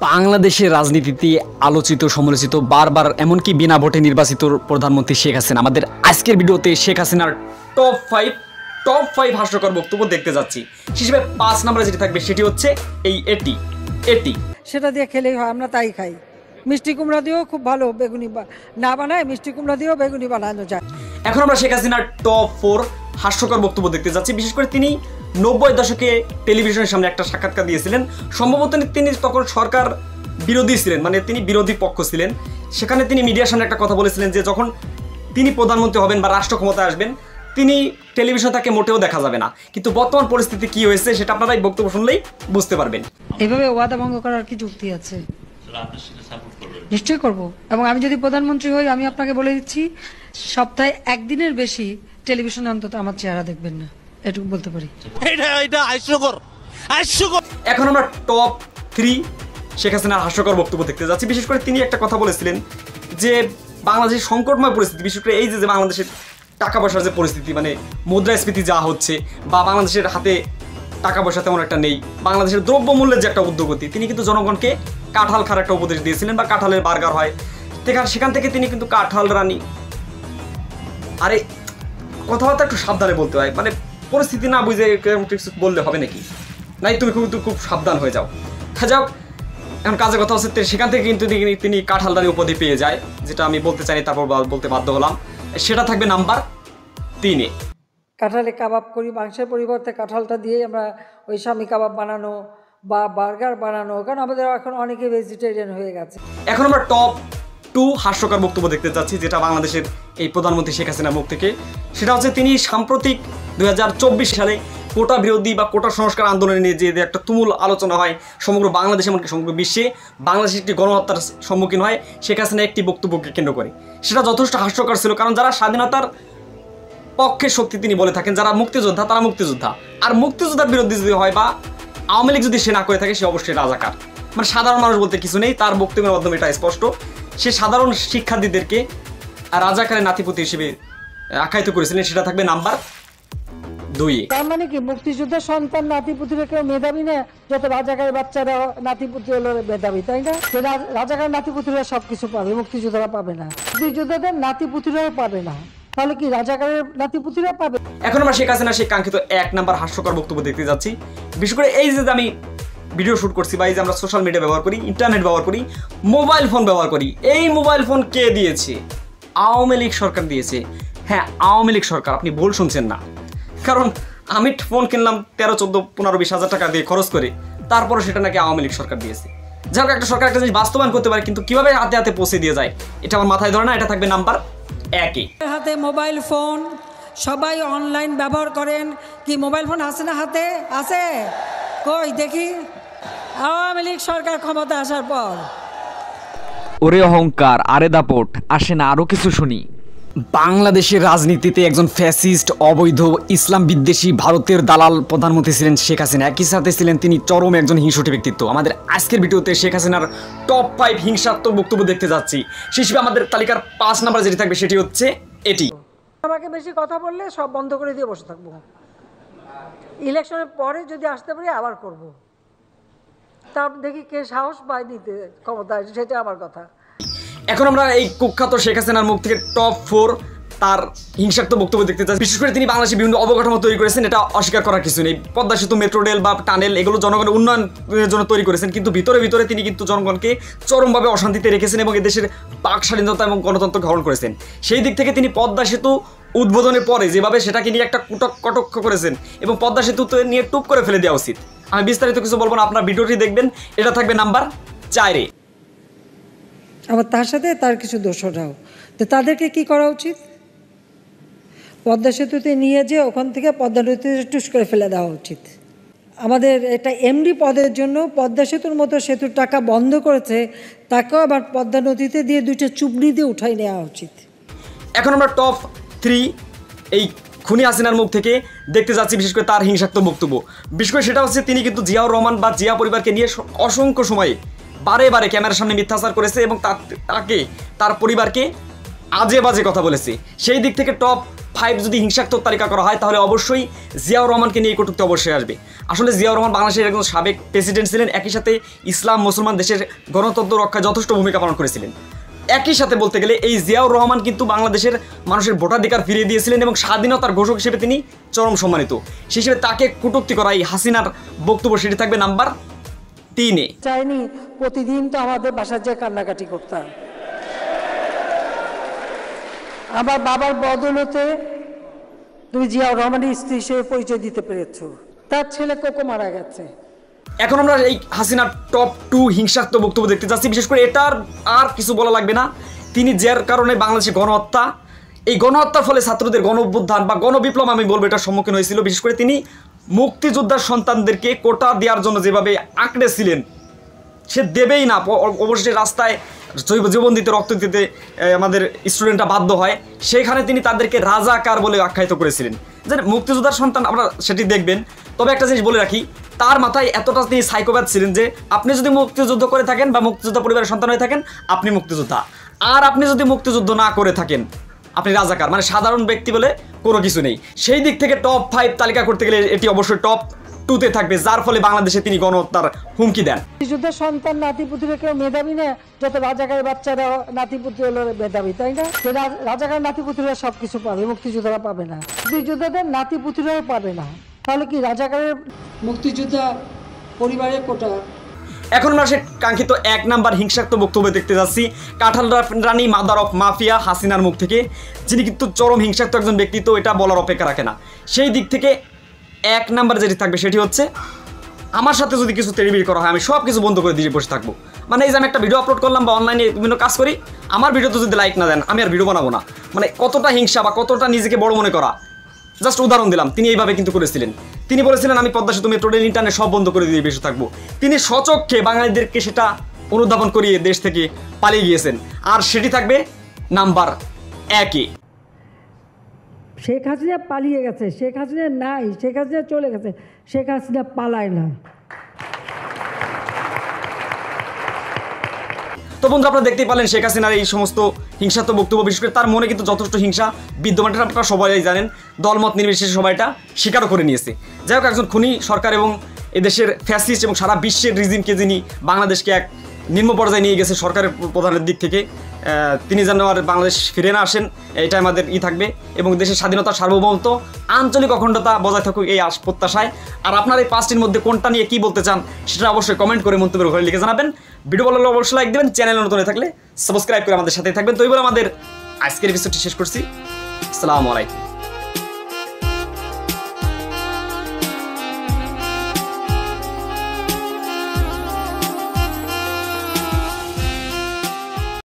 বাংলাদেশের রাজনীতিতে আলোচিত সমালোচিত বারবার এমনকি বিনা ভোটে নির্বাচিত প্রধানমন্ত্রী শেখ হাসিনা। আমাদের আজকের ভিডিওতে শেখ হাসিনার টপ ফাইভ হাস্যকর বক্তব্য দেখতে যাচ্ছি। হিসেবে 5 নম্বরে যেটি থাকবে সেটি হচ্ছে এটি সেটা দিয়ে খেলেই হয়, আমরা তাই খাই। মিষ্টি কুমড়া দিয়েও খুব ভালো বেগুনি না বানায়, মিষ্টি কুমড়া দিয়েও বেগুনি বানানো যায়। এখন আমরা শেখ হাসিনার টপ 4 হাস্যকর বক্তব্য দেখতে যাচ্ছি। বিশেষ করে তিনি 90 দশকে টেলিভিশনের সামনে একটা সাক্ষাৎকার দিয়েছিলেন। সম্ভবত তিনি তখন সরকার বিরোধী ছিলেন, মানে তিনি বিরোধী পক্ষ ছিলেন। সেখানে তিনি মিডিয়ার সামনে একটা কথা বলেছিলেন যে যখন তিনি প্রধানমন্ত্রী হবেন বা রাষ্ট্র ক্ষমতায় আসবেন তিনি টেলিভিশন তাকে মোটেও দেখা যাবে না। কিন্তু বর্তমান পরিস্থিতি কি হয়েছে সেটা আপনারা এই বক্তব্য শুনলেই বুঝতে পারবেন। এইভাবে ওয়াদা ভঙ্গ করার কি যুক্তি আছে? নিশ্চয়ই করব। এবং আমি যদি প্রধানমন্ত্রী হই, আমি আপনাকে বলে দিচ্ছি, সপ্তাহে একদিনের বেশি টেলিভিশনে অন্তত আমার চেহারা দেখবেন না, এটুকু বলতে পারি। এখন আমরা টপ 3 শেখ হাসিনার হাস্যকর বক্তব্য দেখতে যাচ্ছি। বিশেষ করে তিনি একটা কথা বলেছিলেন যে বাংলাদেশের সংকটময় পরিস্থিতি, বিশেষ করে এই যে বাংলাদেশের টাকা পয়সার যে পরিস্থিতি, মানে মুদ্রাস্ফীতি যা হচ্ছে বা বাংলাদেশের হাতে টাকা পয়সা তেমন একটা নেই, বাংলাদেশের দ্রব্যমূল্যের যে একটা উদ্যোগতি, তিনি কিন্তু জনগণকে কাঁঠাল খাওয়ার একটা উপদেশ দিয়েছিলেন বা কাঁঠালের বার্গার হয় সেখান থেকে তিনি কিন্তু কাঁঠাল রানী। আরে কথাবার্তা একটু সাবধানে বলতে হয়, মানে পরিস্থিতি না বুঝে বললে হবে নাকি? নাই তুমি খুব সাবধান হয়ে যাও। যাও, এখন কাজের কথা হচ্ছে সেখান থেকে কিন্তু তিনি কাঁঠাল রানী উপাধি পেয়ে যায়, যেটা আমি বলতে চাইনি, তারপর বলতে বাধ্য হলাম। সেটা থাকবে নাম্বার 3-এ। কাঁঠালে কাবাব করি, মাংসের পরিবর্তে কাঁঠালটা দিয়ে আমরা ওই স্বামী কাবাব বানানো বা বার্গার বানানো, কারণ আমাদের এখন অনেকে ভেজিটেরিয়ান হয়ে গেছে। এখন আমরা টপ 2 হাস্যকর বক্তব্য দেখতে যাচ্ছি, যেটা বাংলাদেশের এই প্রধানমন্ত্রী শেখ হাসিনার মুখ থেকে। সেটা হচ্ছে তিনি সাম্প্রতিক 2024 সালে কোটা বিরোধী বা কোটা সংস্কার আন্দোলনে নিয়ে যে একটা তুমুল আলোচনা হয় সমগ্র বাংলাদেশে, এমনকি সমগ্র বিশ্বে, বাংলাদেশ একটি গণহত্যার সম্মুখীন হয় শেখ হাসিনা একটি বক্তব্যকে কেন্দ্র করে। সেটা যথেষ্ট হাস্যকর ছিল, কারণ যারা স্বাধীনতার পক্ষের শক্তি তিনি বলে থাকেন, যারা মুক্তিযোদ্ধা তারা মুক্তিযোদ্ধা, আর মুক্তিযোদ্ধার বিরোধী যদি হয় বা আওয়ামী লীগ যদি সে না করে থাকে সে অবশ্যই রাজাকার। মানে সাধারণ মানুষ বলতে কিছু নেই, তার বক্তব্যের মাধ্যমে এটা স্পষ্ট। সে সাধারণ শিক্ষার্থীদেরকে রাজাকারের নাতিপুতি হিসেবে আখ্যায়িত করেছিলেন। সেটা থাকবে নাম্বার 2-এ। তার মানে কি মুক্তিযোদ্ধার সন্তান নাতিপুতিরা কেউ মেধাবী না? যত রাজাকারের বাচ্চারা নাতিপুতি হলো মেধাবী, তাই না? রাজাকার নাতিপুতিরা সবকিছু পাবে, মুক্তিযোদ্ধারা পাবে না। মুক্তিযোদ্ধাদের নাতিপুতিরাও পাবে না, তাহলে কি রাজাকারের নাতিপুতিরা পাবে? এখন আমরা শেখ হাসিনা সেই কাঙ্ক্ষিত 1 নাম্বার হাস্যকর বক্তব্য দেখতে যাচ্ছি। বিশেষ করে এই যে আমি ভিডিও শুট করছি বা এই যে আমরা সোশ্যাল মিডিয়া ব্যবহার করি, ইন্টারনেট ব্যবহার করি, মোবাইল ফোন ব্যবহার করি, এই মোবাইল ফোন কে দিয়েছে? আওয়ামী লীগ সরকার দিয়েছে। হ্যাঁ, আওয়ামী লীগ সরকার, আপনি ভুল শুনছেন না। কারণ আমি ফোন কিনলাম 13, 14, 15, 20 হাজার টাকা দিয়ে খরচ করে, তারপরে সেটা নাকি আওয়ামী লীগ সরকার দিয়েছে। যাই হোক, একটা সরকার একটা জিনিস বাস্তবায়ন করতে পারে, কিন্তু কিভাবে হাতে হাতে পৌঁছে দিয়ে যায় এটা আমার মাথায় ধরে না। এটা থাকবে নাম্বার 1-এ। হাতে মোবাইল ফোন, সবাই অনলাইন ব্যবহার করেন, কি মোবাইল ফোন আছে না হাতে? আছে, কই দেখি। আওয়ামী লীগ সরকার ক্ষমতা আসার পর। ওরে অহংকার, আরে দাপট, আসে না আরো কিছু শুনি। বাংলাদেশের রাজনীতিতে একজন ফ্যাসিস্ট, অবৈধ, ইসলাম বিদ্বেষী, ভারতের দালাল প্রধানমন্ত্রী ছিলেন শেখ হাসিনা। একই সাথে ছিলেন তিনি চরম একজন হিংসুটে ব্যক্তিত্ব। আমাদের আজকের ভিডিওতে শেখ হাসিনার টপ 5 হিংসাত্মক বক্তব্য দেখতে যাচ্ছি। সেই হিসেবে আমাদের তালিকার 5 নম্বরে যেটি থাকবে সেটি হচ্ছে এটি। আমাকে বেশি কথা বললে সব বন্ধ করে দিয়ে বসে থাকবো, ইলেকশনের পরে যদি আসতে পারি আবার করব। তারপর দেখি কে সাহস পায় নিতে ক্ষমতা, সেটা আমার কথা। এখন আমরা এই কুখ্যাত শেখ হাসিনার মুখ থেকে টপ 4 তার হিংসাত্মক বক্তব্য দেখতে চাই। বিশেষ করে তিনি বাংলাদেশে বিভিন্ন অবকাঠামো তৈরি করেছেন, এটা অস্বীকার করার কিছু নেই। পদ্মা সেতু, মেট্রো রেল বা টানেল, এগুলো জনগণের উন্নয়নের জন্য তৈরি করেছেন, কিন্তু ভিতরে তিনি কিন্তু জনগণকে চরমভাবে অশান্তিতে রেখেছেন এবং এদেশের বাক স্বাধীনতা এবং গণতন্ত্র গ্রহণ করেছেন। সেই দিক থেকে তিনি পদ্মা সেতু উদ্বোধনের পরে যেভাবে সেটাকে নিয়ে একটা কটাক্ষ করেছেন এবং পদ্মা সেতু নিয়ে টুপ করে ফেলে দেওয়া উচিত। আমি বিস্তারিত কিছু বলবো না, আপনার ভিডিওটি দেখবেন। এটা থাকবে নাম্বার 4-এ। আবার তার সাথে তার কিছু দোষরাও, তো তাদেরকে কি করা উচিত? পদ্মা সেতুতে নিয়ে যে ওখান থেকে পদ্মা নদীতে টুস করে ফেলে দেওয়া উচিত। আমাদের এটা এমডি পদের জন্য পদ্মা সেতুর মতো সেতুর টাকা বন্ধ করেছে, তাকেও আবার পদ্মা নদীতে দিয়ে 2টা চুবড়ি দিয়ে উঠাই নেওয়া উচিত। এখন আমরা টপ 3 এই খুনি হাসিনার মুখ থেকে দেখতে যাচ্ছি, বিশেষ করে তার হিংসাত্মক বক্তব্য। বিশেষ করে সেটা হচ্ছে তিনি কিন্তু জিয়াউর রহমান বা জিয়া পরিবারকে নিয়ে অসংখ্য সময়ে বারে ক্যামেরার সামনে মিথ্যাচার করেছে এবং তার পরিবারকে আজে বাজে কথা বলেছে। সেই দিক থেকে টপ 5 যদি হিংসাত্মক তালিকা করা হয় তাহলে অবশ্যই জিয়াউর রহমানকে নিয়ে কটূক্তি অবশ্যই আসবে। আসলে জিয়াউর রহমান বাংলাদেশের একজন সাবেক প্রেসিডেন্ট ছিলেন, একই সাথে ইসলাম মুসলমান দেশের গণতন্ত্র রক্ষায় যথেষ্ট ভূমিকা পালন করেছিলেন। একই সাথে বলতে গেলে এই জিয়াউর রহমান কিন্তু বাংলাদেশের মানুষের ভোটাধিকার ফিরিয়ে দিয়েছিলেন এবং স্বাধীনতার ঘোষক হিসেবে তিনি চরম সম্মানিত। সেই হিসেবে তাকে কটূক্তি করা এই হাসিনার বক্তব্য সেটি থাকবে নাম্বার 3-এ। চাইনি প্রতিদিন তো আমাদের বাসার যে কান্নাকাটি করতাম, আমার বাবার বদৌলতে তুমি জিয়াউর রহমানের স্ত্রী হিসেবে পরিচয় দিতে পেরেছো। তার ছেলে কোকো মারা গেছে। এখন আমরা এই হাসিনার টপ 2 হিংসাত্মক বক্তব্য দেখতে চাচ্ছি। বিশেষ করে এটার আর কিছু বলা লাগবে না, তিনি যার কারণে বাংলাদেশে গণহত্যা, এই গণহত্যার ফলে ছাত্রদের গণ অভ্যুত্থান বা গণবিপ্লব আমি বলবো এটার সম্মুখীন হয়েছিল। বিশেষ করে তিনি মুক্তিযোদ্ধার সন্তানদেরকে কোটা দেওয়ার জন্য যেভাবে আঁকড়েছিলেন, সে দেবেই না, অবশেষে রাস্তায় জীবন দিতে রক্ত দিতে আমাদের স্টুডেন্টরা বাধ্য হয়, সেখানে তিনি তাদেরকে রাজাকার বলে আখ্যায়িত করেছিলেন। যে মুক্তিযোদ্ধার সন্তান আমরা সেটি দেখবেন। তবে একটা জিনিস বলে রাখি, তার মাথায় এতটা তিনি সাইকোপ্যাথ ছিলেন যে আপনি যদি মুক্তিযুদ্ধ করে থাকেন বা মুক্তিযোদ্ধা পরিবারের সন্তান হয়ে থাকেন আপনি মুক্তিযোদ্ধা, আর আপনি যদি মুক্তিযুদ্ধ না করে থাকেন আপনি রাজাকার, মানে সাধারণ ব্যক্তি বলে কোনো কিছু নেই। সেই দিক থেকে টপ 5 তালিকা করতে গেলে এটি অবশ্যই টপ 2-তে থাকবে, যার ফলে বাংলাদেশে তিনি গণহত্যার হুমকি দেন। মুক্তিযোদ্ধার সন্তান নাতিপুতিরা কেউ মেধাবী না, যত রাজাকারের বাচ্চারা নাতিপুতি হলো মেধাবী, তাই না? রাজাকার নাতিপুতিরা সবকিছু পাবে, মুক্তিযোদ্ধারা পাবে না। মুক্তিযোদ্ধাদের নাতিপুতিরাও পাবে না, তাহলে কি রাজাকারের মুক্তিযোদ্ধা পরিবারের কোটা? এখন আমরা সে কাঙ্ক্ষিত 1 নাম্বার হিংসাত্মক বক্তব্য দেখতে যাচ্ছি কাঁঠাল রানী মাদার অফ মাফিয়া হাসিনার মুখ থেকে, যিনি কিন্তু চরম হিংসাত্মক একজন ব্যক্তি, তো এটা বলার অপেক্ষা রাখে না। সেই দিক থেকে 1 নাম্বার যেটি থাকবে সেটি হচ্ছে, আমার সাথে যদি কিছু তেড়িবিড়ি করা হয় আমি সব কিছু বন্ধ করে দিয়ে বসে থাকবো। মানে এই যে আমি একটা ভিডিও আপলোড করলাম বা অনলাইনে বিভিন্ন কাজ করি, আমার ভিডিওতে যদি লাইক না দেন আমি আর ভিডিও বানাবো না। মানে কতটা হিংসা বা কতটা নিজেকে বড় মনে করা, জাস্ট উদাহরণ দিলাম। তিনি এইভাবে কিন্তু করেছিলেন, তিনি বলেছিলেন আমি পদ্মা সেতু মেট্রো রেল ইন্টারনেট সব বন্ধ করে দিয়ে বসে থাকবো। তিনি স্বচক্ষে বাঙালিদেরকে সেটা অনুধাবন করিয়ে দেশ থেকে পালিয়ে গিয়েছেন। আর সেটি থাকবে নাম্বার 1-এ। শেখ হাসিনা পালিয়ে গেছে, শেখ হাসিনা নাই, শেখ হাসিনা চলে গেছে, শেখ হাসিনা পালায় না। তো বন্ধু আপনারা দেখতেই পারলেন শেখ হাসিনার এই সমস্ত হিংসাত্মক বক্তব্য, বিশেষ করে তার মনে কিন্তু যথেষ্ট হিংসা বিদ্যমান, আপনারা সবাই জানেন, দলমত নির্বিশেষে সবাই এটা স্বীকারও করে নিয়েছে। যাই হোক, একজন খুনি সরকার এবং এদেশের ফ্যাসিস্ট এবং সারা বিশ্বের রিজিমকে যিনি বাংলাদেশকে এক নিম্ন পর্যায়ে নিয়ে গেছে সরকারের প্রধানের দিক থেকে, তিনি যেন আর বাংলাদেশ ফিরে না আসেন, এটা আমাদের থাকবে। এবং দেশের স্বাধীনতা, সার্বভৌমত্ব, আঞ্চলিক অখণ্ডতা বজায় থাকুক এই প্রত্যাশায়। আর আপনার এই 5টির মধ্যে কোনটা নিয়ে কি বলতে চান সেটা অবশ্যই কমেন্ট করে মন্তব্যের ঘরে লিখে জানাবেন। ভিডিও ভালো লাগলে অবশ্যই লাইক দেবেন, চ্যানেলে নতুন হয়ে থাকলে সাবস্ক্রাইব করে আমাদের সাথে থাকবেন। তো এইবার আমাদের আজকের এপিসোডটি শেষ করছি। আসসালামু আলাইকুম।